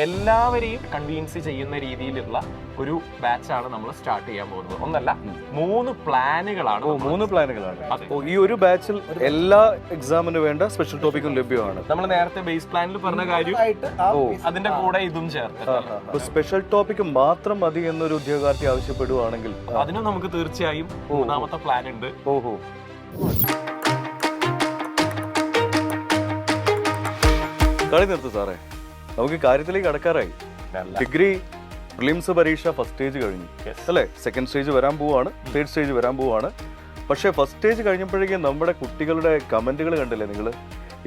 എല്ലാവരെയും കൺവീൻസ് ചെയ്യുന്ന രീതിയിലുള്ള ഒരു ബാച്ചാണ് നമ്മൾ സ്റ്റാർട്ട് ചെയ്യാൻ പോകുന്നത്. ഒന്നല്ല, 3 പ്ലാനുകളാണ്. 3 പ്ലാനുകളാണ്. ഈ ഒരു ബാച്ചിൽ എല്ലാ എക്സാമിന് വേണ്ട സ്പെഷ്യൽ ടോപ്പിക്കും ലഭ്യമാണ്. നമ്മൾ നേരത്തെ ബേസ് പ്ലാനിൽ പറഞ്ഞ കാര്യം അതിന്റെ കൂടെ ഇതും ചേർത്ത് സ്പെഷ്യൽ ടോപ്പിക്ക് മാത്രം മതി എന്നൊരു ഉദ്യോഗാർത്ഥി ആവശ്യപ്പെടുവാണെങ്കിൽ അതിനും നമുക്ക് തീർച്ചയായും 3ാമത്തെ പ്ലാൻ ഉണ്ട്. ഓഹോ, കളി നിർത്ത് സാറേ, നമുക്ക് കാര്യത്തിലേക്ക് കടക്കാറായി. ഡിഗ്രി പ്രിലിംസ് പരീക്ഷ ഫസ്റ്റ് സ്റ്റേജ് കഴിഞ്ഞു അല്ലേ? സെക്കൻഡ് സ്റ്റേജ് വരാൻ പോവാണ്, തേർഡ് സ്റ്റേജ് വരാൻ പോവാണ്. പക്ഷേ ഫസ്റ്റ് സ്റ്റേജ് കഴിഞ്ഞപ്പോഴേക്കും നമ്മുടെ കുട്ടികളുടെ കമന്റുകൾ കണ്ടില്ലേ നിങ്ങൾ?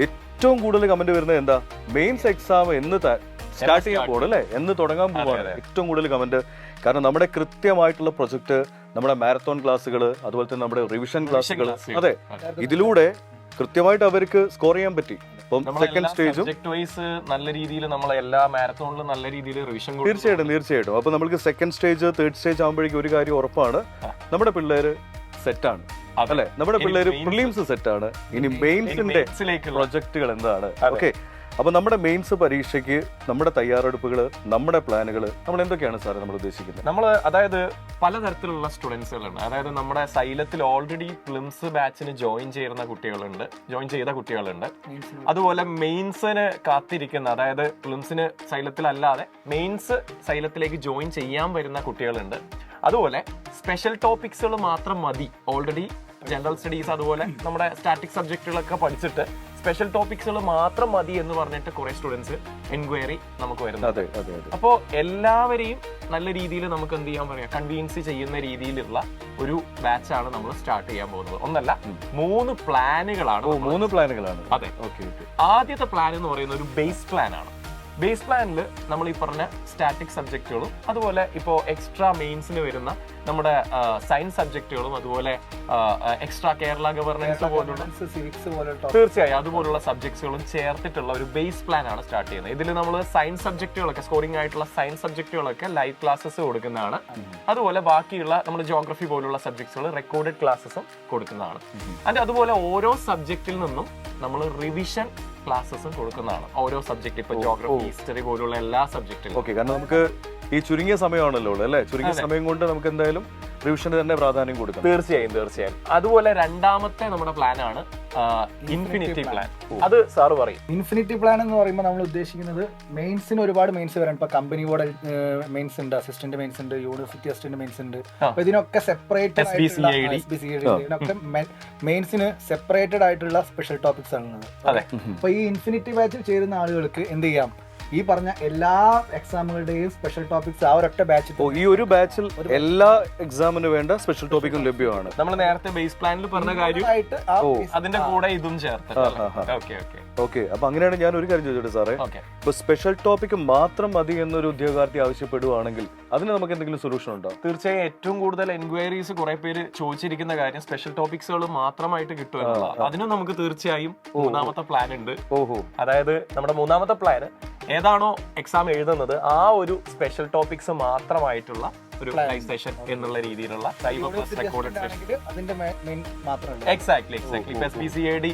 ഏറ്റവും കൂടുതൽ കമന്റ് വരുന്നത് എന്താ? മെയിൻസ് എക്സാം എന്ന് സ്റ്റാർട്ട് ചെയ്യാൻ പോകണം അല്ലേ, എന്ന് തുടങ്ങാൻ പോവാണ് ഏറ്റവും കൂടുതൽ കമന്റ്. കാരണം നമ്മുടെ കൃത്യമായിട്ടുള്ള പ്രൊജക്ട്, നമ്മുടെ മാരത്തോൺ ക്ലാസ്സുകൾ, അതുപോലെ തന്നെ നമ്മുടെ റിവിഷൻ ക്ലാസ്സുകൾ, അതെ, ഇതിലൂടെ കൃത്യമായിട്ട് അവർക്ക് സ്കോർ ചെയ്യാൻ പറ്റി. ഇപ്പം സെക്കൻഡ് സ്റ്റേജും നല്ല രീതിയിൽ നമ്മൾ എല്ലാ മാരത്തോണിലും നല്ല രീതിയിൽ റിവിഷൻ. തീർച്ചയായിട്ടും. അപ്പൊ നമുക്ക് സെക്കൻഡ് സ്റ്റേജ് തേർഡ് സ്റ്റേജ് ആകുമ്പോഴേക്കും ഒരു കാര്യം ഉറപ്പാണ്, നമ്മുടെ പിള്ളേര് സെറ്റാണ് അല്ലെ? നമ്മുടെ പിള്ളേര് പ്രിലിംസ് സെറ്റാണ്. ഇനി മെയിൻസിന്റെ പ്രൊജക്ടുകൾ എന്താണ്? ഓക്കെ, അപ്പൊ നമ്മുടെ മെയിൻസ് പരീക്ഷയ്ക്ക് നമ്മുടെ തയ്യാറെടുപ്പുകൾ, നമ്മുടെ പ്ലാനുകൾ, നമ്മൾ എന്തൊക്കെയാണ് സാർ നമ്മൾ ഉദ്ദേശിക്കുന്നത്? നമ്മൾ അതായത് പലതരത്തിലുള്ള സ്റ്റുഡൻസുകളുണ്ട്. അതായത് നമ്മുടെ സൈലത്തിൽ ഓൾറെഡി പ്രിലിംസ് ബാച്ചിന് ജോയിൻ ചെയ്ത കുട്ടികളുണ്ട്. അതുപോലെ മെയിൻസിന് കാത്തിരിക്കുന്ന, അതായത് പ്രിലിംസിന് സൈലത്തിലല്ലാതെ മെയിൻസ് സൈലത്തിലേക്ക് ജോയിൻ ചെയ്യാൻ വരുന്ന കുട്ടികളുണ്ട്. അതുപോലെ സ്പെഷ്യൽ ടോപ്പിക്സുകൾ മാത്രം മതി, ഓൾറെഡി ജനറൽ സ്റ്റഡീസ് അതുപോലെ നമ്മുടെ സ്റ്റാറ്റിക് സബ്ജക്റ്റുകളൊക്കെ പഠിച്ചിട്ട് സ്പെഷ്യൽ ടോപ്പിക്സുകൾ മാത്രം മതി എന്ന് പറഞ്ഞിട്ട് കുറെ സ്റ്റുഡൻസ് എൻക്വയറി നമുക്ക് വരുന്നത്. അപ്പോൾ എല്ലാവരെയും നല്ല രീതിയിൽ നമുക്ക് എന്ത് ചെയ്യാൻ പറയാം, കൺവീൻസ് ചെയ്യുന്ന രീതിയിലുള്ള ഒരു ബാച്ചാണ് നമ്മൾ സ്റ്റാർട്ട് ചെയ്യാൻ പോകുന്നത്. ഒന്നല്ല, 3 പ്ലാനുകളാണ്. 3 പ്ലാനുകളാണ്. അതെ. ആദ്യത്തെ പ്ലാൻ എന്ന് പറയുന്നത് ഒരു ബേസ് പ്ലാൻ ആണ്. ബേസ് പ്ലാനിൽ നമ്മൾ ഈ പറഞ്ഞ സ്റ്റാറ്റിക് സബ്ജക്റ്റുകളും അതുപോലെ ഇപ്പോൾ എക്സ്ട്രാ മെയിൻസിന് വരുന്ന നമ്മുടെ സയൻസ് സബ്ജക്റ്റുകളും അതുപോലെ എക്സ്ട്രാ കേരള ഗവർണൻസ് പോലുള്ള തീർച്ചയായും അതുപോലുള്ള സബ്ജക്ട്സുകളും ചേർത്തിട്ടുള്ള ഒരു ബേസ് പ്ലാൻ ആണ് സ്റ്റാർട്ട് ചെയ്യുന്നത്. ഇതിൽ നമ്മൾ സയൻസ് സബ്ജക്റ്റുകളൊക്കെ, സ്കോറിംഗ് ആയിട്ടുള്ള സയൻസ് സബ്ജക്റ്റുകളൊക്കെ ലൈവ് ക്ലാസ്സസ് കൊടുക്കുന്നതാണ്. അതുപോലെ ബാക്കിയുള്ള നമ്മുടെ ജോഗ്രഫി പോലുള്ള സബ്ജക്ട്സുകൾ റെക്കോർഡഡ് ക്ലാസ്സസും കൊടുക്കുന്നതാണ്. അതുപോലെ ഓരോ സബ്ജക്റ്റിൽ നിന്നും നമ്മൾ റിവിഷൻ ക്ലാസ്സസും കൊടുക്കുന്നതാണ്. ഓരോ സബ്ജക്ട്, ഇപ്പൊ ജോഗ്രഫി, ഹിസ്റ്ററി പോലുള്ള എല്ലാ സബ്ജക്റ്റിലും. ഓക്കെ, കാരണം നമുക്ക് ഈ ചുരുങ്ങിയ സമയമാണല്ലോ അല്ലെ? ചുരുങ്ങിയ സമയം കൊണ്ട് നമുക്ക് എന്തായാലും റിവിഷന് തന്നെ പ്രാധാന്യം കൊടുക്കാം. തീർച്ചയായും. അതുപോലെ രണ്ടാമത്തെ നമ്മുടെ പ്ലാൻ ആണ് ഇൻഫിനിറ്റി പ്ലാൻ. അത് സാറ് പറയും. ഇൻഫിനിറ്റി പ്ലാൻ എന്ന് പറയുമ്പോൾ നമ്മൾ ഉദ്ദേശിക്കുന്നത് മെയിൻസിന് ഒരുപാട് മെയിൻസ് വരാൻ, ഇപ്പൊ കമ്പനി ബോർഡ് മെയിൻസ് ഉണ്ട്, അസിസ്റ്റന്റ് മെയിൻസ് ഉണ്ട്, യൂണിവേഴ്സിറ്റി അസിസ്റ്റന്റ് മെയിൻസ് ഉണ്ട്. അപ്പൊ ഇതിനൊക്കെ സെപ്പറേറ്റഡ് മെയിൻസിന് സെപ്പറേറ്റഡ് ആയിട്ടുള്ള സ്പെഷ്യൽ ടോപ്പിക്സ് ആണുള്ളത്. അപ്പൊ ഈ ഇൻഫിനിറ്റി ബാച്ചിൽ ചേരുന്ന ആളുകൾക്ക് എന്ത് ചെയ്യാം, ഈ പറഞ്ഞ എല്ലാ എക്സാമുകളുടെയും സ്പെഷ്യൽ ടോപ്പിക്സ് ആ ഒരൊറ്റ ബാച്ചിൽ. ഈ ഒരു ബാച്ചിൽ എല്ലാ എക്സാമിന് വേണ്ട സ്പെഷ്യൽ ടോപ്പിക്കും ലഭ്യമാണ്. നമ്മൾ നേരത്തെ ബേസ് പ്ലാനിൽ പറഞ്ഞ കാര്യം അതിന്റെ കൂടെ ഇതും ചേർത്ത്. ഓക്കെ, അപ്പൊ അങ്ങനെയാണ് ഞാൻ ഒരു കാര്യം ചോദിച്ചോട്ടെ സാറേ, ഇപ്പൊ സ്പെഷ്യൽ ടോപ്പിക്ക് മാത്രം മതി എന്നൊരു ഉദ്യോഗാർത്ഥി ആവശ്യപ്പെടുവാണെങ്കിൽ അതിന് നമുക്ക് എന്തെങ്കിലും സൊല്യൂഷൻ ഉണ്ടോ? തീർച്ചയായും. ഏറ്റവും കൂടുതൽ എൻക്വയറീസ് കുറെ പേര് ചോദിച്ചിരിക്കുന്ന കാര്യം സ്പെഷ്യൽ ടോപ്പിക്സുകൾ മാത്രമായിട്ട് കിട്ടുമല്ലോ. അതിനും നമുക്ക് തീർച്ചയായും 3ാമത്തെ പ്ലാൻ ഉണ്ട്. അതായത് നമ്മുടെ 3ാമത്തെ പ്ലാൻ ഏതാണോ എക്സാം എഴുതുന്നത് ആ ഒരു സ്പെഷ്യൽ ടോപ്പിക്സ് മാത്രമായിട്ടുള്ള ഒരു ലൈവ് സെഷൻ എന്നുള്ള രീതിയിലുള്ള എക്സാക്ട്ലി. ഇപ്പൊ SBCAD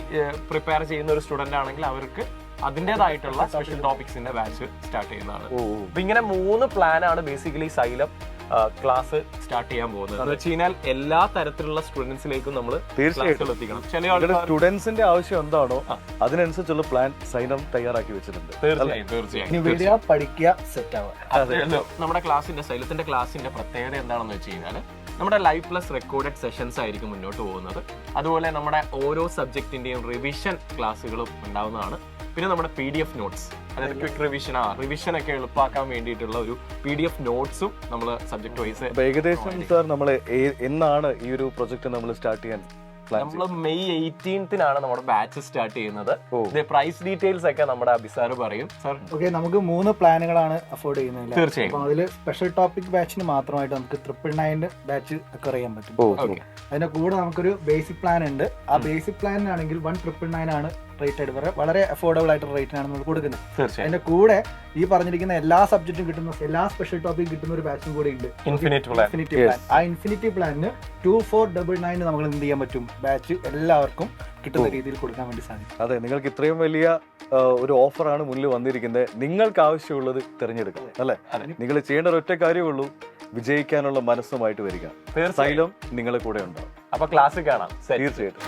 പ്രിപ്പയർ ചെയ്യുന്ന ഒരു സ്റ്റുഡന്റ് ആണെങ്കിൽ അവർക്ക് അതിന്റേതായിട്ടുള്ള സ്പെഷ്യൽ ടോപ്പിക്സിന്റെ ബാച്ച് സ്റ്റാർട്ട് ചെയ്യുന്നതാണ്. അപ്പൊ ഇങ്ങനെ 3 പ്ലാനാണ് ബേസിക്കലി സൈലം ക്ലാസ് സ്റ്റാർട്ട് ചെയ്യാൻ പോകുന്നത്. എന്ന് വെച്ച് കഴിഞ്ഞാൽ എല്ലാ തരത്തിലുള്ള സ്റ്റുഡൻസിലേക്കും നമ്മൾ തീർച്ചയായിട്ടും എത്തിക്കണം. ചില ആളുകൾ സ്റ്റുഡൻസിന്റെ ആവശ്യം എന്താണോ അതിനനുസരിച്ചുള്ള പ്ലാൻ സൈലം തയ്യാറാക്കി വെച്ചിട്ടുണ്ട്. തീർച്ചയായും പഠിക്കുക, സെറ്റ് ആവുക. നമ്മുടെ ക്ലാസിന്റെ സൈലത്തിന്റെ ക്ലാസിന്റെ പ്രത്യേകത എന്താണെന്ന് വെച്ച് കഴിഞ്ഞാൽ നമ്മുടെ ലൈവ് പ്ലസ് റെക്കോർഡഡ് സെഷൻസ് ആയിരിക്കും മുന്നോട്ട് പോകുന്നത്. അതുപോലെ നമ്മുടെ ഓരോ സബ്ജക്റ്റിന്റെയും റിവിഷൻ ക്ലാസ്സുകളും ഉണ്ടാവുന്നതാണ്. പിന്നെ നമ്മുടെ PDF നോട്ട്സ്, അതായത് ക്വിക്ക് റിവിഷൻ ഒക്കെ എളുപ്പമാക്കാൻ വേണ്ടിയിട്ടുള്ള ഒരു PDF നോട്ട്സും നമ്മൾ സബ്ജക്ട് വൈസ്. ഏകദേശം സാർ നമ്മൾ എന്നാണ് ഈ ഒരു പ്രൊജക്ട് നമ്മൾ സ്റ്റാർട്ട് ചെയ്യാൻ? നമ്മൾ May 18th നമ്മുടെ ബാച്ച് സ്റ്റാർട്ട് ചെയ്യുന്നത്. പ്രൈസ് ഡീറ്റെയിൽസ് ഒക്കെ നമ്മുടെ അഭിസാറ് പറയും. ഓക്കെ, നമുക്ക് 3 പ്ലാനുകളാണ് അഫോർഡ് ചെയ്യുന്നത്. തീർച്ചയായും. അതിൽ സ്പെഷ്യൽ ടോപ്പിക് ബാച്ചിന് മാത്രമായിട്ട് നമുക്ക് 999 ബാച്ച് ഒക്കെ അറിയാൻ പറ്റും. അതിന്റെ കൂടെ നമുക്കൊരു ബേസിക് പ്ലാൻ ഉണ്ട്. ആ ബേസിക് പ്ലാനിനാണെങ്കിൽ 1999 ആണ് റേറ്റ് വളരെ അഫോർഡബിൾ ആയിട്ടുള്ള റേറ്റിനാണ് നമ്മൾ കൊടുക്കുന്നത്. തീർച്ചയായും അതിന്റെ കൂടെ ഈ പറഞ്ഞിരിക്കുന്ന എല്ലാ സബ്ജക്റ്റും കിട്ടുന്ന എല്ലാ സ്പെഷ്യൽ ടോപ്പിക് കിട്ടുന്ന ഒരു ബാച്ചും കൂടി ഉണ്ട്, ഇൻഫിനിറ്റ് പ്ലാൻ. Infinity plan. ആ ഇൻഫിനിറ്റി പ്ലാനിന് 2499 നമുക്ക് എന്ത് ചെയ്യാൻ പറ്റും, ബാച്ച് എല്ലാവർക്കും കിട്ടുന്ന രീതിയിൽ കൊടുക്കാൻ വേണ്ടി സാധിക്കും. അതെ, നിങ്ങൾക്ക് ഇത്രയും വലിയ ഒരു ഓഫറാണ് മുന്നിൽ വന്നിരിക്കുന്നത്. നിങ്ങൾക്ക് ആവശ്യമുള്ളത് തിരഞ്ഞെടുക്കാം അല്ലെ. നിങ്ങൾ ചെയ്യേണ്ട ഒരൊറ്റ കാര്യമുള്ളൂ, വിജയിക്കാനുള്ള മനസ്സുമായിട്ട് വരിക. സൈലം നിങ്ങളെ കൂടെ ഉണ്ടാവും. അപ്പൊ ക്ലാസ് കാണാം. തീർച്ചയായിട്ടും.